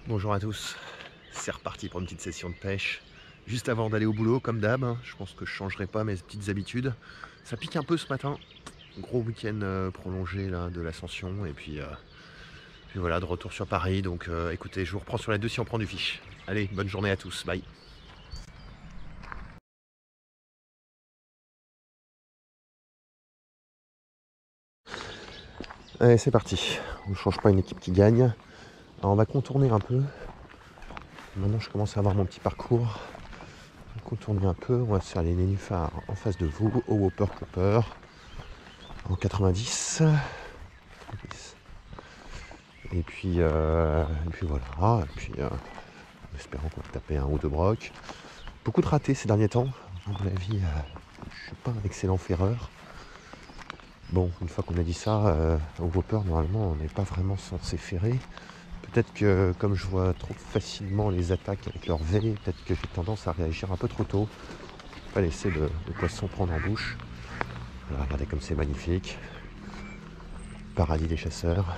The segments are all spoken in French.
Bonjour à tous, c'est reparti pour une petite session de pêche. Juste avant d'aller au boulot, comme d'hab, hein, je pense que je changerai pas mes petites habitudes. Ça pique un peu ce matin, gros week-end prolongé là, de l'ascension, et puis voilà, de retour sur Paris. Donc écoutez, je vous reprends sur les deux si on prend du fiche. Allez, bonne journée à tous, bye. Allez, c'est parti. On ne change pas une équipe qui gagne. Alors on va contourner un peu. Maintenant, je commence à avoir mon petit parcours. On va contourner un peu. On va se faire les nénuphars en face de vous, au Whopper Copper, en 90. Et puis voilà. Et puis en espérant qu'on va taper un ou deux brocs. Beaucoup de ratés ces derniers temps. À mon avis, je suis pas un excellent ferreur. Bon, une fois qu'on a dit ça, au Whopper, normalement, on n'est pas vraiment censé ferrer. Peut-être que comme je vois trop facilement les attaques avec leur V, peut-être que j'ai tendance à réagir un peu trop tôt. Pas laisser le poisson prendre en bouche. Voilà, regardez comme c'est magnifique. Paradis des chasseurs.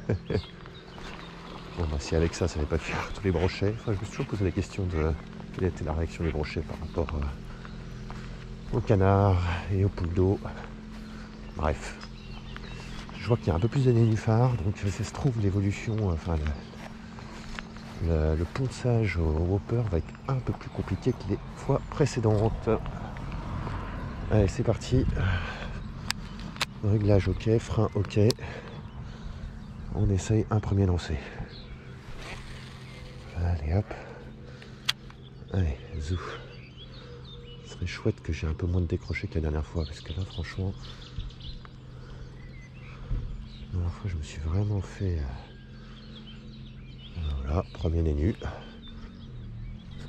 Bon bah si avec ça, ça n'allait pas faire tous les brochets. Enfin, je me suis toujours posé la question de quelle était la réaction des brochets par rapport aux canards et aux poules d'eau. Bref. Je vois qu'il y a un peu plus de nénuphars, donc ça se trouve l'évolution, le ponçage au Whopper va être un peu plus compliqué que les fois précédentes. Allez, c'est parti. Réglage ok, frein ok. On essaye un premier lancer. Allez hop. Allez, zou. Ce serait chouette que j'ai un peu moins de décroché que la dernière fois, parce que là franchement, la dernière fois je me suis vraiment fait... Voilà, premier nénu.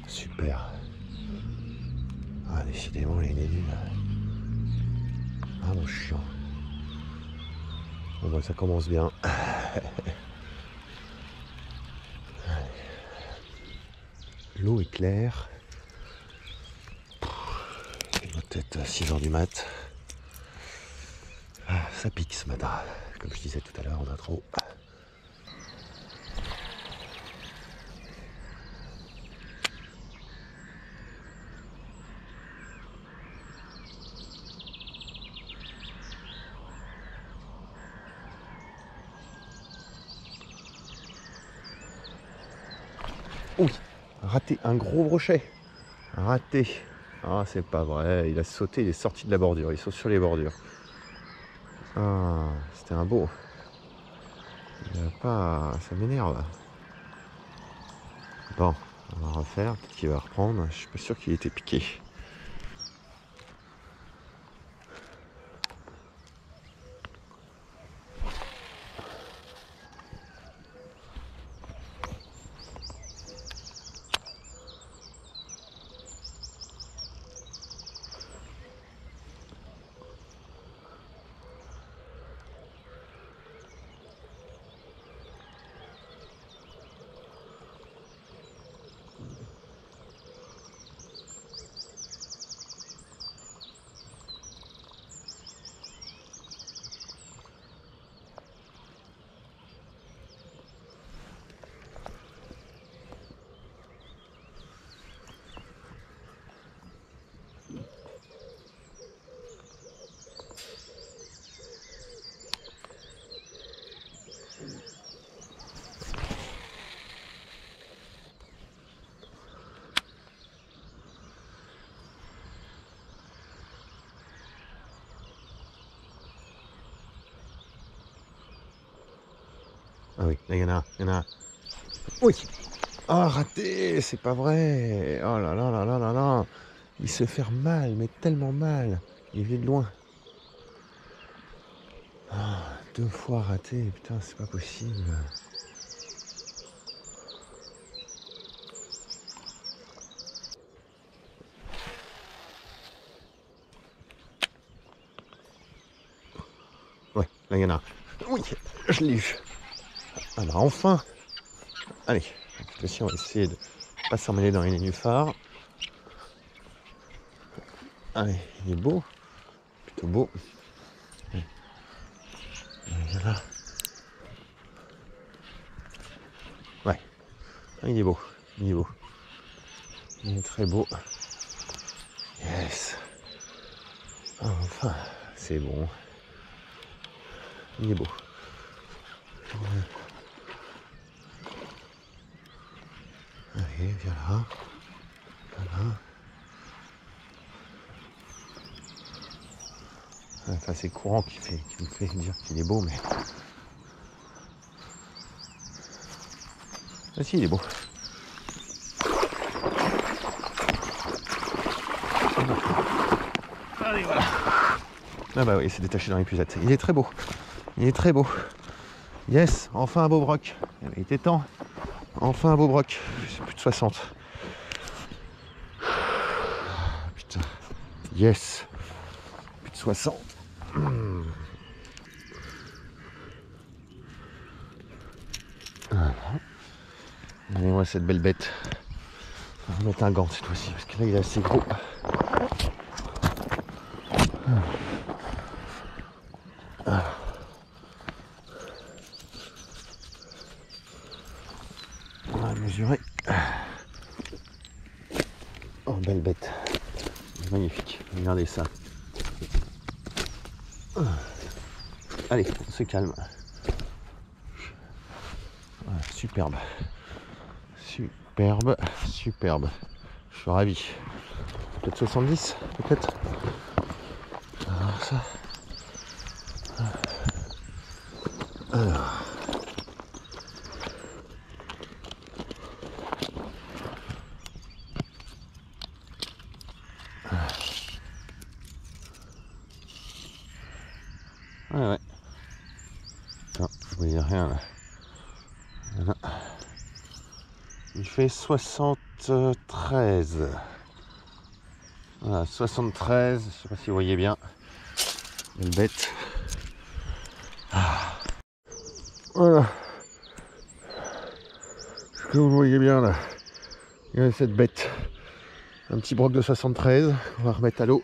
Super. Ah, décidément les nénus. Ah mon chiant. Bon bah ça commence bien. L'eau est claire. Il doit être 6h du mat. Ah, ça pique ce matin. Comme je disais tout à l'heure en intro. Oui, raté un gros brochet. Raté. Ah, c'est pas vrai. Il a sauté, il est sorti de la bordure. Il saute sur les bordures. Ah, c'était un beau. Il a pas... Ça m'énerve. Bon, on va refaire. Peut-être qu'il va reprendre. Je suis pas sûr qu'il était piqué. Ah oui, là il y en a un. Il y en a un. Oui. Ah, raté. C'est pas vrai. Oh là là là là là là. Il se fait mal, mais tellement mal. Il vient de loin. Ah, 2 fois raté. Putain, c'est pas possible. Ouais, là il y en a un. Oui, je l'ai eu. Alors enfin. Allez, cette fois-ci on va essayer de pas s'emmêler dans les nénuphars. Allez, il est beau. Plutôt beau. Voilà. Ouais. Ah, il est beau, il est beau. Il est très beau. Yes. Enfin, c'est bon. Il est beau. Allez, viens là. Voilà. Enfin, c'est le courant qui me fait dire qu'il est beau, mais... Ah si, il est beau. Allez, voilà. Ah bah oui, c'est détaché dans l'épuisette. Il est très beau. Il est très beau. Yes, enfin un beau broc. Il était temps. Enfin un beau broc. C'est plus de 60. Putain. Yes. Plus de 60. Voilà. Allez, moi cette belle bête. On va mettre un gant cette fois-ci, parce que là il est assez gros. On va mesurer. Oh, belle bête. Magnifique. Regardez ça. Allez, on se calme. Voilà, superbe. Superbe. Superbe. Je suis ravi. Peut-être 70, peut-être. Alors ça. Alors. Ouais. Non, je voyais rien là. Voilà. Il fait 73. Voilà, 73. Je sais pas si vous voyez bien. Belle bête. Ah. Voilà. Ce que vous voyez bien là. Il y a cette bête. Un petit broc de 73. On va remettre à l'eau.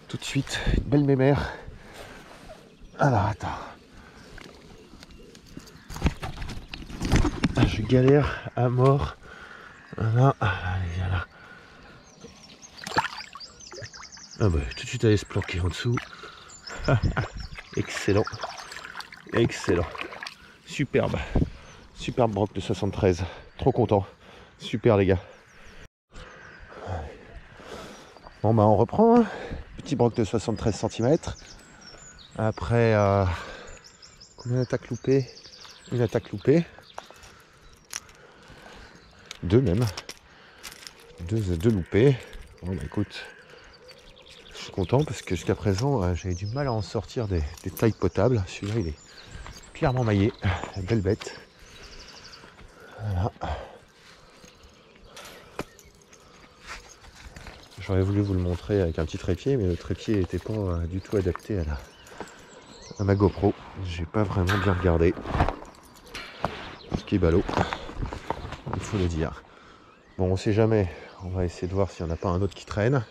Tout de suite. Une belle mémère. Alors attends. Je galère à mort. Voilà. Allez, viens là. Ah bah tout de suite aller se planquer en dessous. Excellent. Excellent. Superbe. Superbe broc de 73. Trop content. Super les gars. Bon bah on reprend. Hein. Petit broc de 73 cm. Après combien d'attaques loupées? Une attaque loupée. Deux même. Deux loupés. Bon bah écoute. Je suis content parce que jusqu'à présent j'avais du mal à en sortir des tailles potables. Celui-là il est clairement maillé. Belle bête. Voilà. J'aurais voulu vous le montrer avec un petit trépied, mais le trépied n'était pas du tout adapté à ma GoPro. J'ai pas vraiment bien regardé. Ce qui est ballot, il faut le dire. Bon, on sait jamais. On va essayer de voir s'il n'y en a pas un autre qui traîne.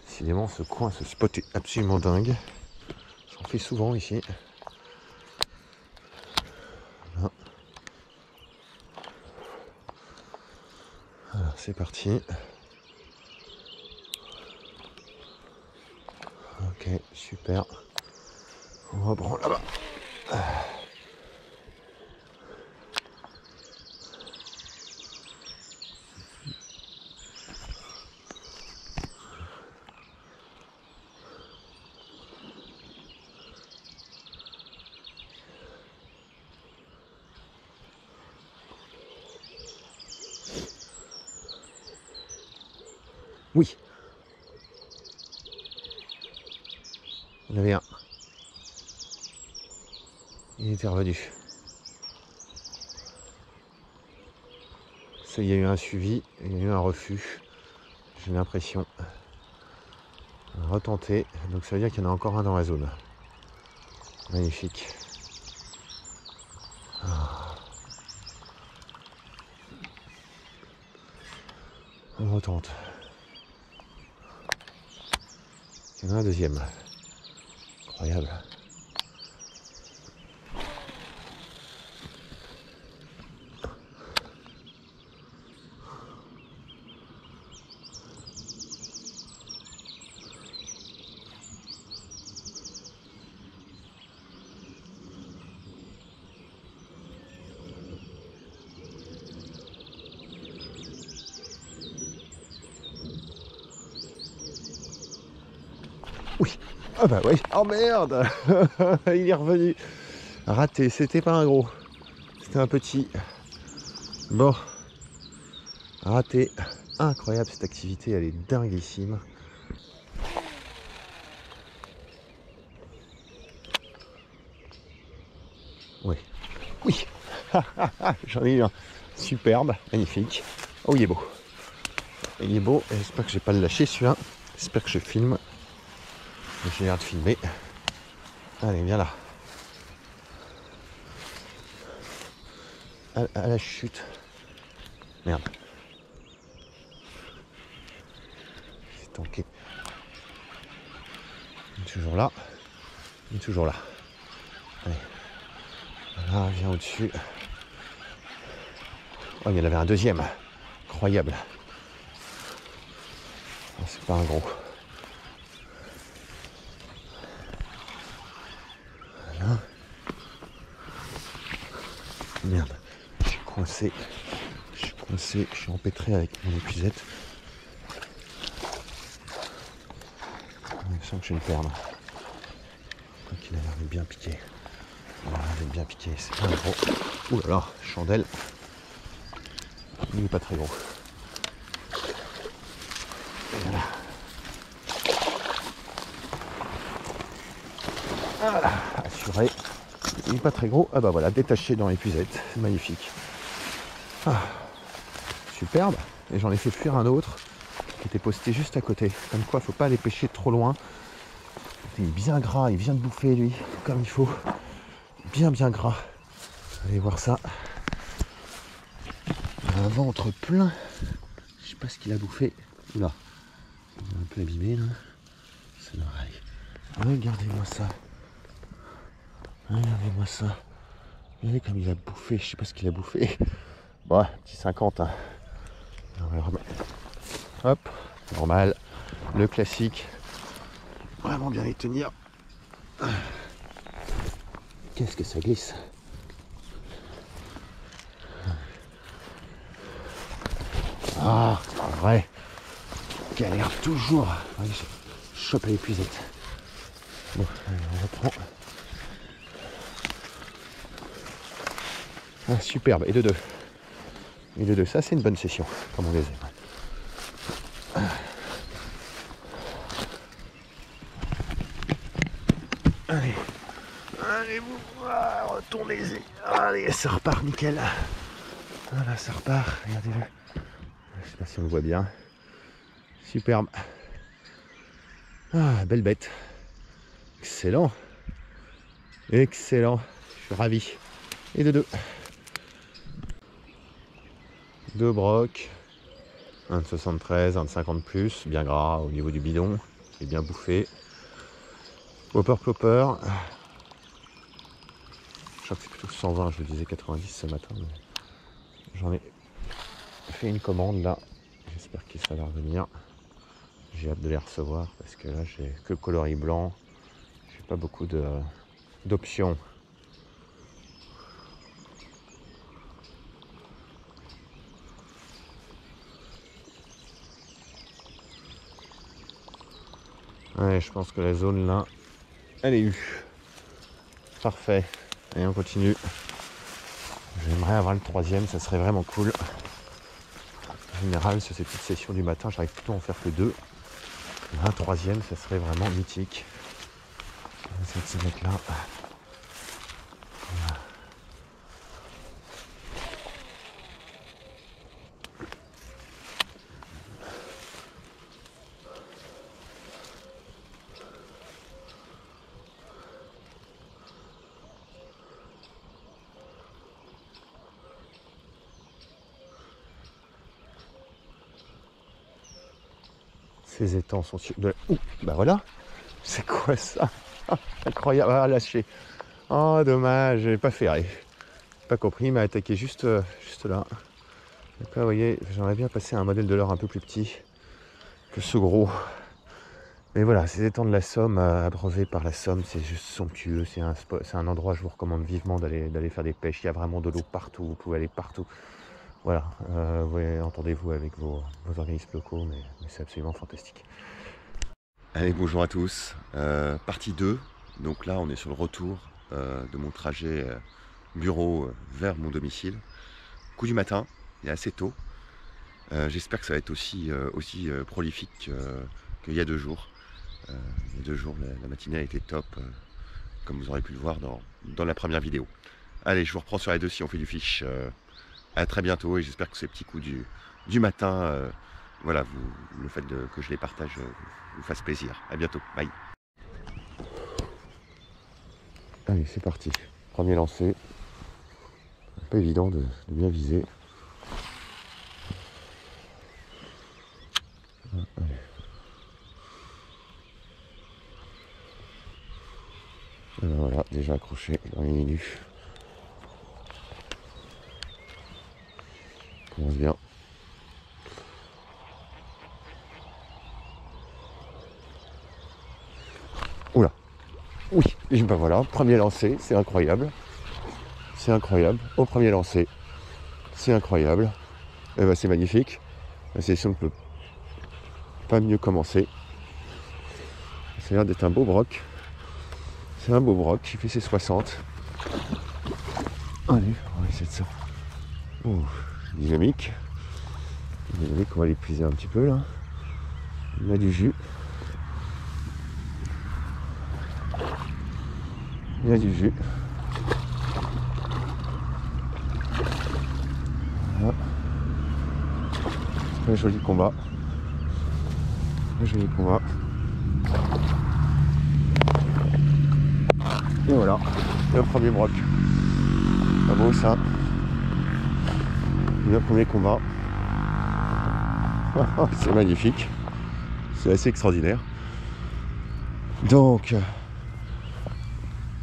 Décidément, ce coin, ce spot est absolument dingue. J'en fais souvent ici. Voilà. Alors, c'est parti. Ok, super. On reprend là-bas. Oui. Il y en avait un. Il était revenu. Ça, il y a eu un suivi, il y a eu un refus. J'ai l'impression. Retenter. Donc ça veut dire qu'il y en a encore un dans la zone. Magnifique. On retente. Il y en a un deuxième. Incroyable. Oui. Ah bah oui. Oh merde. Il est revenu. Raté, c'était pas un gros. C'était un petit. Bon. Raté. Incroyable cette activité, elle est dinguissime. Oui. Oui. J'en ai eu un. Superbe, magnifique. Oh, il est beau. Il est beau. J'espère que je vais pas le lâcher celui-là. J'espère que je filme. J'ai l'air de filmer. Allez, viens là. À la chute. Merde. C'est tanké. Il est toujours là. Il est toujours là. Allez. Voilà, viens au-dessus. Oh, il y en avait un deuxième. Incroyable. Oh, c'est pas un gros. Voilà. Merde. Je suis coincé. Je suis coincé. Je suis empêtré avec mon épuisette. Je sens que je vais le perdre. Donc il a l'air de bien piquer. Voilà, il est bien piqué. C'est pas un gros. Ouh là là, chandelle. Il n'est pas très gros. Voilà. Voilà, assuré. Il n'est pas très gros. Ah bah voilà, détaché dans l'épuisette. C'est magnifique. Ah, superbe. Et j'en ai fait fuir un autre qui était posté juste à côté. Comme quoi, faut pas aller pêcher trop loin. Il est bien gras, il vient de bouffer lui, comme il faut. Bien gras. Allez voir ça. Un ventre plein. Je sais pas ce qu'il a bouffé. Oula. Il est un peu abîmé là. C'est l'oreille. Regardez-moi ça. Regardez-moi ça. Regardez comme il a bouffé. Je sais pas ce qu'il a bouffé. Bon, petit 50. Hein. Hop. Normal. Le classique. Vraiment bien les tenir. Qu'est-ce que ça glisse. Ah, vrai. Galère toujours. Allez, je chope à l'épuisette. Bon, allez, on reprend. Ah, superbe. Et de deux. Et de deux. Ça, c'est une bonne session, comme on les aime. Allez. Allez, vous. Ah, retournez-y. Allez, ça repart nickel. Voilà, ça repart. Regardez-le. Je sais pas si on le voit bien. Superbe. Ah, belle bête. Excellent. Excellent. Je suis ravi. Et de deux. Deux brocs. Un de 73, un de 50 plus. Bien gras au niveau du bidon. Et bien bouffé. Whopper Plopper. Je crois que c'est plutôt 120. Je vous disais 90 ce matin. J'en ai fait une commande là. J'espère que ça va revenir. J'ai hâte de les recevoir parce que là j'ai que coloris blanc. J'ai pas beaucoup d'options. Ouais, je pense que la zone là, elle est eue. Parfait. Et on continue. J'aimerais avoir le troisième, ça serait vraiment cool. En général, sur ces petites sessions du matin, j'arrive plutôt à en faire que deux. Un troisième, ça serait vraiment mythique. On va essayer de se mettre là. Voilà. Ces étangs sont sur... Ouh, bah voilà. C'est quoi ça? Incroyable. Ah, lâché. Oh, dommage. J'avais pas fait. Pas compris. Il m'a attaqué juste là. Donc là, vous voyez, j'aimerais bien passer à un modèle de l'or un peu plus petit que ce gros. Mais voilà, ces étangs de la Somme, abreuvés par la Somme, c'est juste somptueux. C'est un endroit, je vous recommande vivement d'aller faire des pêches. Il y a vraiment de l'eau partout. Vous pouvez aller partout. Voilà, entendez-vous avec vos organismes locaux, mais c'est absolument fantastique. Allez, bonjour à tous. Partie 2. Donc là, on est sur le retour de mon trajet bureau vers mon domicile. Coup du matin, il est assez tôt. J'espère que ça va être aussi prolifique qu'il y a 2 jours. Il y a 2 jours, la matinée a été top, comme vous aurez pu le voir dans la première vidéo. Allez, je vous reprends sur les deux si on fait du fiche. À très bientôt et j'espère que ces petits coups du matin, voilà, le fait que je les partage vous fasse plaisir. À bientôt. Bye. Allez, c'est parti. Premier lancé. Pas évident de bien viser. Alors voilà, déjà accroché dans les minutes. Commence bien. Oula. Oui, et ben voilà, premier lancé, c'est incroyable. C'est incroyable. Au premier lancé, c'est incroyable. Et ben c'est magnifique. La session ne peut pas mieux commencer. Ça a l'air d'être un beau broc. C'est un beau broc qui fait ses 60. Allez, on va essayer de ça. Oh, dynamique. Dynamique, on va l'épuiser un petit peu là. Il y a du jus. Il y a du jus. Voilà. C'est un joli combat. Un joli combat. Et voilà, le premier broc. Pas beau ça. Le premier combat. C'est magnifique. C'est assez extraordinaire. Donc,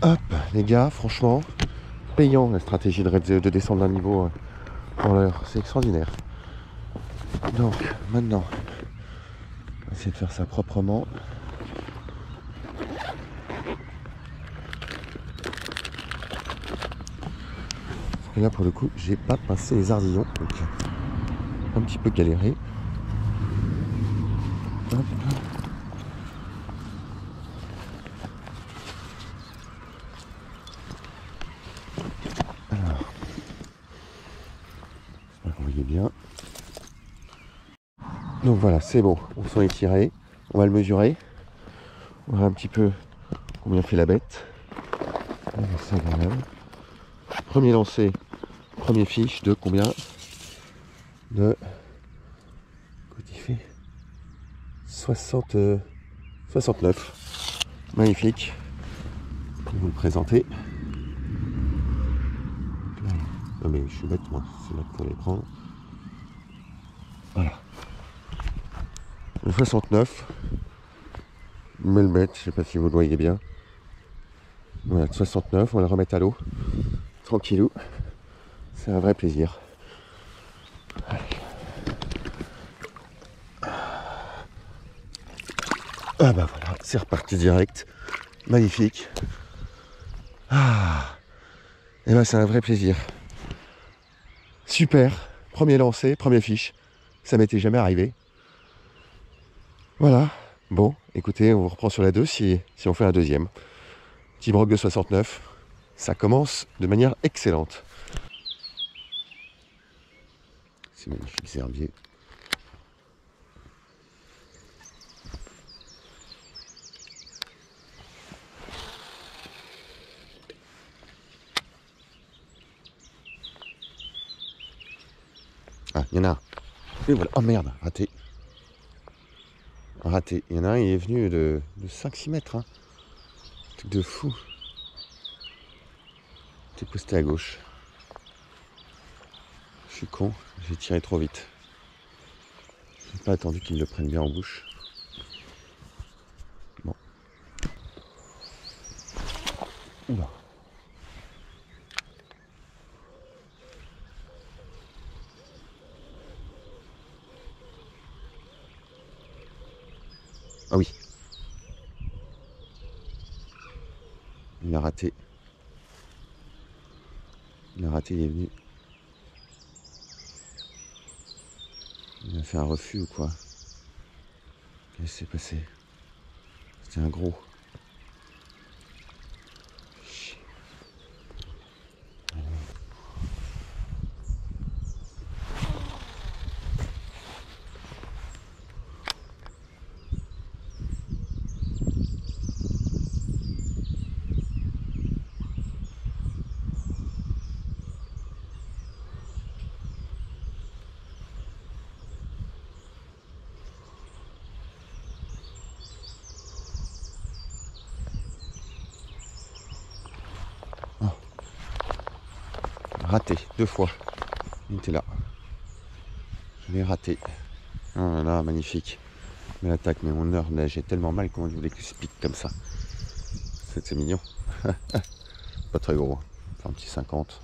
hop, les gars, franchement, payant la stratégie de descendre d'un niveau en l'heure. C'est extraordinaire. Donc, maintenant, on va essayer de faire ça proprement. Et là, pour le coup, j'ai pas pincé les ardillons. Donc, un petit peu galéré. Hop. Alors, j'espère que vous voyez bien. Donc voilà, c'est bon, on s'en est tiré. On va le mesurer. On verra un petit peu combien fait la bête. C'est agréable. Premier lancé, premier fiche de combien? De. Quand il fait 69. Magnifique. Je vais vous le présenter. Non mais je suis bête moi, c'est là qu'il faut les prendre. Voilà. Le 69. Belle bête, je sais pas si vous le voyez bien. Voilà, 69, on va le remettre à l'eau. Tranquillou. C'est un vrai plaisir. Allez. Ah bah voilà, c'est reparti direct. Magnifique. Ah. Et ben c'est un vrai plaisir. Super. Premier lancé, première fiche. Ça m'était jamais arrivé. Voilà. Bon, écoutez, on reprend sur la 2 si on fait un deuxième. Petit broc de 69. Ça commence de manière excellente. C'est magnifique, c'est herbier. Ah, il y en a un. Et voilà. Oh merde, raté. Raté. Il y en a un, il est venu de 5-6 mètres. Hein. Truc de fou. T'es posté à gauche. Je suis con, j'ai tiré trop vite. J'ai pas attendu qu'il le prenne bien en bouche. Bon. Oula. Ah oui. Il a raté. Il a raté, il est venu. Il a fait un refus ou quoi? Qu'est-ce qui s'est passé? C'est un gros. Raté, 2 fois. Il était là. Je l'ai raté. Oh là là, magnifique. Mais l'attaque, mais mon heure, là, j'ai tellement mal, comment je voulais qu'il se pique comme ça. C'est mignon. Pas très gros. Enfin, un petit 50.